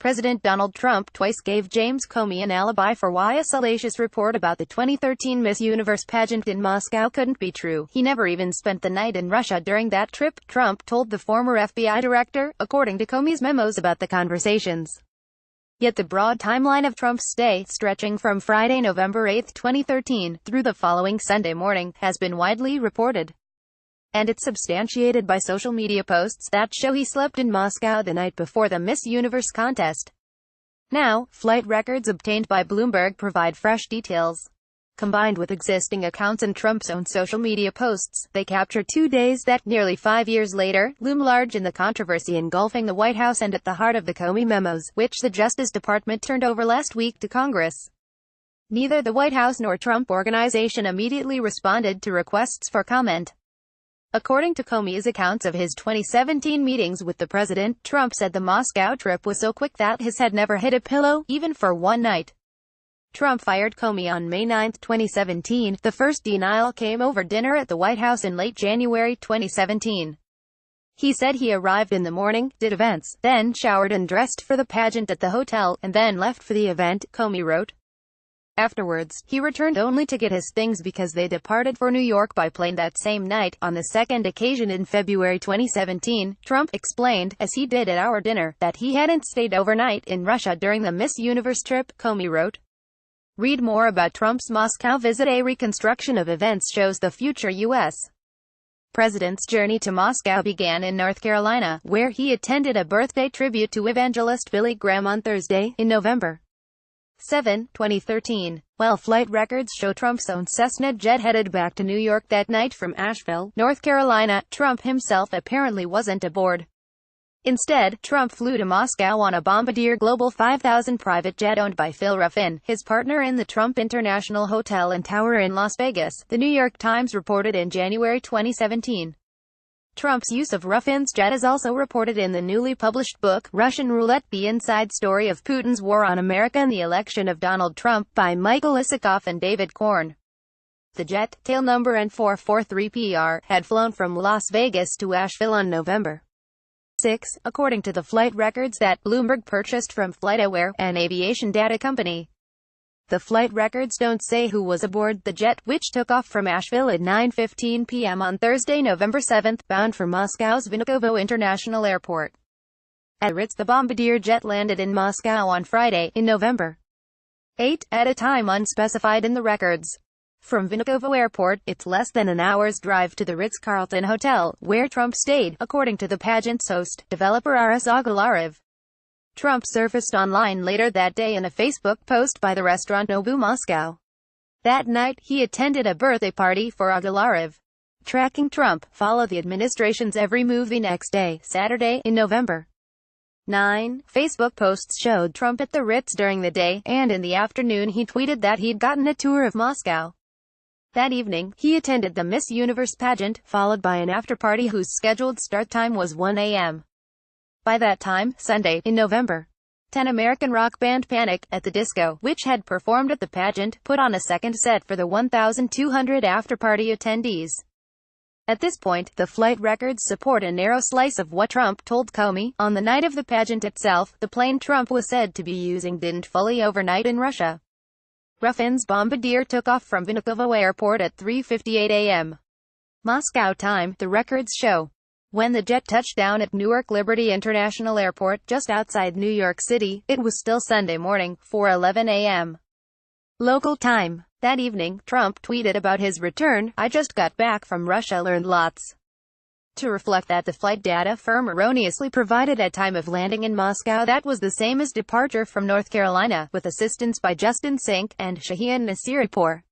President Donald Trump twice gave James Comey an alibi for why a salacious report about the 2013 Miss Universe pageant in Moscow couldn't be true. He never even spent the night in Russia during that trip, Trump told the former FBI director, according to Comey's memos about the conversations. Yet the broad timeline of Trump's stay, stretching from Friday, November 8, 2013, through the following Sunday morning, has been widely reported. And it's substantiated by social media posts that show he slept in Moscow the night before the Miss Universe contest. Now, flight records obtained by Bloomberg provide fresh details. Combined with existing accounts and Trump's own social media posts, they capture 2 days that, nearly 5 years later, loom large in the controversy engulfing the White House and at the heart of the Comey memos, which the Justice Department turned over last week to Congress. Neither the White House nor Trump Organization immediately responded to requests for comment. According to Comey's accounts of his 2017 meetings with the president, Trump said the Moscow trip was so quick that his head never hit a pillow, even for one night. Trump fired Comey on May 9, 2017. The first denial came over dinner at the White House in late January 2017. He said he arrived in the morning, did events, then showered and dressed for the pageant at the hotel, and then left for the event, Comey wrote. Afterwards, he returned only to get his things because they departed for New York by plane that same night. On the second occasion in February 2017, Trump explained, as he did at our dinner, that he hadn't stayed overnight in Russia during the Miss Universe trip, Comey wrote. Read more about Trump's Moscow visit. A reconstruction of events shows the future U.S. president's journey to Moscow began in North Carolina, where he attended a birthday tribute to evangelist Billy Graham on Thursday, in November 7, 2013, while flight records show Trump's own Cessna jet headed back to New York that night from Asheville, North Carolina. Trump himself apparently wasn't aboard. Instead, Trump flew to Moscow on a Bombardier Global 5000 private jet owned by Phil Ruffin, his partner in the Trump International Hotel and Tower in Las Vegas, The New York Times reported in January 2017. Trump's use of Ruffin's jet is also reported in the newly published book, Russian Roulette: The Inside Story of Putin's War on America and the Election of Donald Trump, by Michael Isikoff and David Korn. The jet, tail number N443PR, had flown from Las Vegas to Asheville on November 6, according to the flight records that Bloomberg purchased from FlightAware, an aviation data company. The flight records don't say who was aboard the jet, which took off from Asheville at 9:15 p.m. on Thursday, November 7, bound for Moscow's Vnukovo International Airport. At Ritz, the Bombardier jet landed in Moscow on Friday, in November 8, at a time unspecified in the records. From Vnukovo Airport, it's less than an hour's drive to the Ritz-Carlton Hotel, where Trump stayed, according to the pageant's host, developer Aras Agalarev. Trump surfaced online later that day in a Facebook post by the restaurant Nobu Moscow. That night, he attended a birthday party for Agalarev. Tracking Trump, follow the administration's every move. The next day, Saturday, in November 9, Facebook posts showed Trump at the Ritz during the day, and in the afternoon he tweeted that he'd gotten a tour of Moscow. That evening, he attended the Miss Universe pageant, followed by an after-party whose scheduled start time was 1 a.m. By that time, Sunday, in November 10, American rock band Panic! At the Disco, which had performed at the pageant, put on a second set for the 1,200 after-party attendees. At this point, the flight records support a narrow slice of what Trump told Comey. On the night of the pageant itself, the plane Trump was said to be using didn't fully overnight in Russia. Ruffin's Bombardier took off from Vnukovo Airport at 3:58 a.m. Moscow time, the records show. When the jet touched down at Newark Liberty International Airport, just outside New York City, it was still Sunday morning, 4:11 a.m. local time. That evening, Trump tweeted about his return, "I just got back from Russia, learned lots." To reflect that the flight data firm erroneously provided at time of landing in Moscow that was the same as departure from North Carolina, with assistance by Justin Sink and Shaheen Nasiripur.